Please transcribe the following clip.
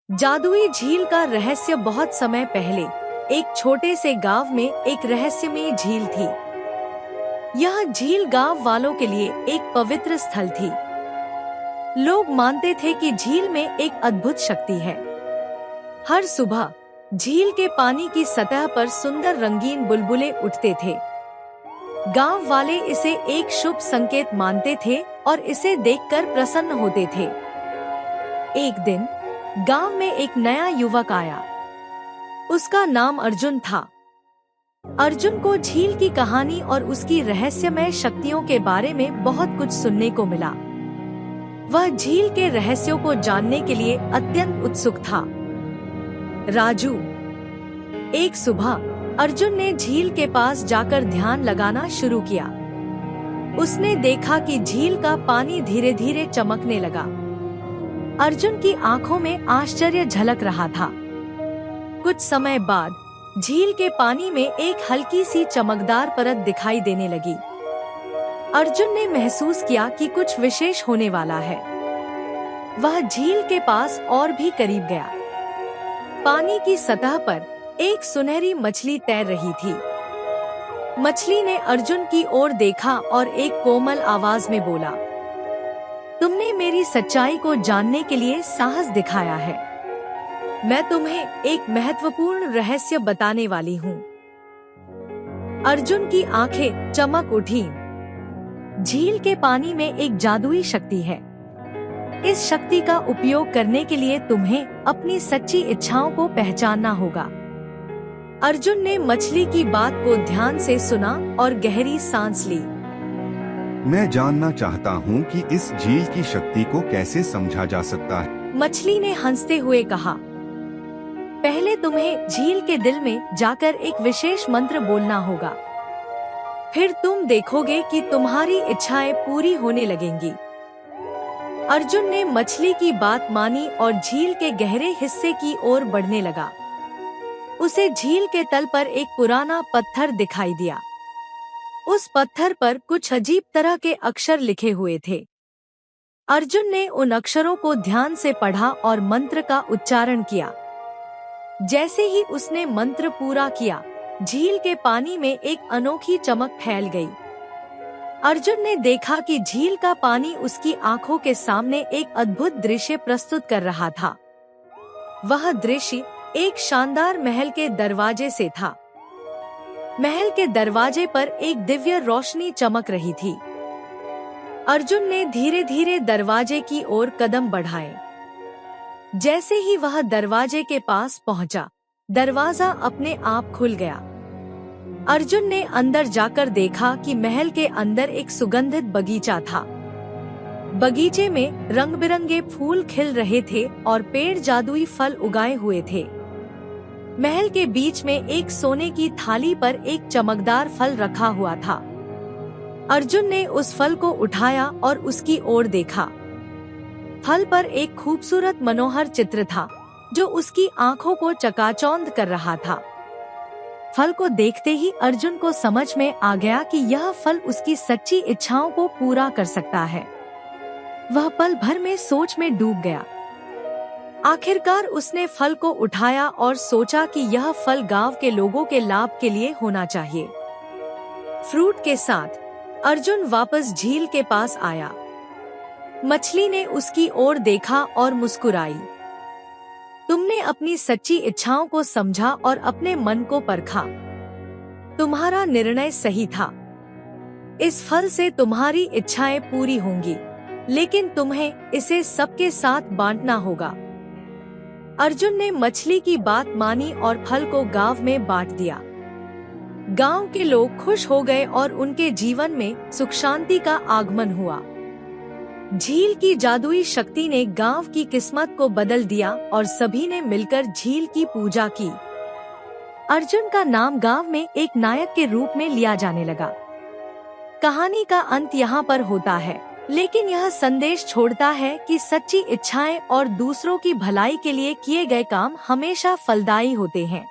जादुई झील का रहस्य। बहुत समय पहले एक छोटे से गांव में एक रहस्यमयी झील थी। यह झील गांव वालों के लिए एक पवित्र स्थल थी। लोग मानते थे कि झील में एक अद्भुत शक्ति है। हर सुबह झील के पानी की सतह पर सुंदर रंगीन बुलबुले उठते थे। गांव वाले इसे एक शुभ संकेत मानते थे और इसे देखकर प्रसन्न होते थे। एक दिन गांव में एक नया युवक आया। उसका नाम अर्जुन था। अर्जुन को झील की कहानी और उसकी रहस्यमय शक्तियों के बारे में बहुत कुछ सुनने को मिला। वह झील के रहस्यों को जानने के लिए अत्यंत उत्सुक था। राजू। एक सुबह अर्जुन ने झील के पास जाकर ध्यान लगाना शुरू किया। उसने देखा कि झील का पानी धीरे धीरे चमकने लगा। अर्जुन की आंखों में आश्चर्य झलक रहा था। कुछ समय बाद झील के पानी में एक हल्की सी चमकदार परत दिखाई देने लगी। अर्जुन ने महसूस किया कि कुछ विशेष होने वाला है। वह झील के पास और भी करीब गया। पानी की सतह पर एक सुनहरी मछली तैर रही थी। मछली ने अर्जुन की ओर देखा और एक कोमल आवाज में बोला, तुमने मेरी सच्चाई को जानने के लिए साहस दिखाया है। मैं तुम्हें एक महत्वपूर्ण रहस्य बताने वाली हूँ। अर्जुन की आंखें चमक उठी। झील के पानी में एक जादुई शक्ति है। इस शक्ति का उपयोग करने के लिए तुम्हें अपनी सच्ची इच्छाओं को पहचानना होगा। अर्जुन ने मछली की बात को ध्यान से सुना और गहरी सांस ली। मैं जानना चाहता हूँ कि इस झील की शक्ति को कैसे समझा जा सकता है। मछली ने हंसते हुए कहा, पहले तुम्हें झील के दिल में जाकर एक विशेष मंत्र बोलना होगा। फिर तुम देखोगे कि तुम्हारी इच्छाएं पूरी होने लगेंगी। अर्जुन ने मछली की बात मानी और झील के गहरे हिस्से की ओर बढ़ने लगा। उसे झील के तल पर एक पुराना पत्थर दिखाई दिया। उस पत्थर पर कुछ अजीब तरह के अक्षर लिखे हुए थे। अर्जुन ने उन अक्षरों को ध्यान से पढ़ा और मंत्र का उच्चारण किया। जैसे ही उसने मंत्र पूरा किया, झील के पानी में एक अनोखी चमक फैल गई। अर्जुन ने देखा कि झील का पानी उसकी आंखों के सामने एक अद्भुत दृश्य प्रस्तुत कर रहा था। वह दृश्य एक शानदार महल के दरवाजे से था। महल के दरवाजे पर एक दिव्य रोशनी चमक रही थी। अर्जुन ने धीरे धीरे दरवाजे की ओर कदम बढ़ाए। जैसे ही वह दरवाजे के पास पहुंचा, दरवाजा अपने आप खुल गया। अर्जुन ने अंदर जाकर देखा कि महल के अंदर एक सुगंधित बगीचा था। बगीचे में रंग बिरंगे फूल खिल रहे थे और पेड़ जादुई फल उगाए हुए थे। महल के बीच में एक सोने की थाली पर एक चमकदार फल रखा हुआ था। अर्जुन ने उस फल को उठाया और उसकी ओर देखा। फल पर एक खूबसूरत मनोहर चित्र था जो उसकी आंखों को चकाचौंध कर रहा था। फल को देखते ही अर्जुन को समझ में आ गया कि यह फल उसकी सच्ची इच्छाओं को पूरा कर सकता है। वह पल भर में सोच में डूब गया। आखिरकार उसने फल को उठाया और सोचा कि यह फल गांव के लोगों के लाभ के लिए होना चाहिए। फ्रूट के साथ अर्जुन वापस झील के पास आया। मछली ने उसकी ओर देखा और मुस्कुराई। तुमने अपनी सच्ची इच्छाओं को समझा और अपने मन को परखा। तुम्हारा निर्णय सही था। इस फल से तुम्हारी इच्छाएं पूरी होंगी, लेकिन तुम्हें इसे सबके साथ बांटना होगा। अर्जुन ने मछली की बात मानी और फल को गांव में बांट दिया। गांव के लोग खुश हो गए और उनके जीवन में सुख शांति का आगमन हुआ। झील की जादुई शक्ति ने गांव की किस्मत को बदल दिया और सभी ने मिलकर झील की पूजा की। अर्जुन का नाम गांव में एक नायक के रूप में लिया जाने लगा। कहानी का अंत यहाँ पर होता है, लेकिन यह संदेश छोड़ता है कि सच्ची इच्छाएं और दूसरों की भलाई के लिए किए गए काम हमेशा फलदायी होते हैं।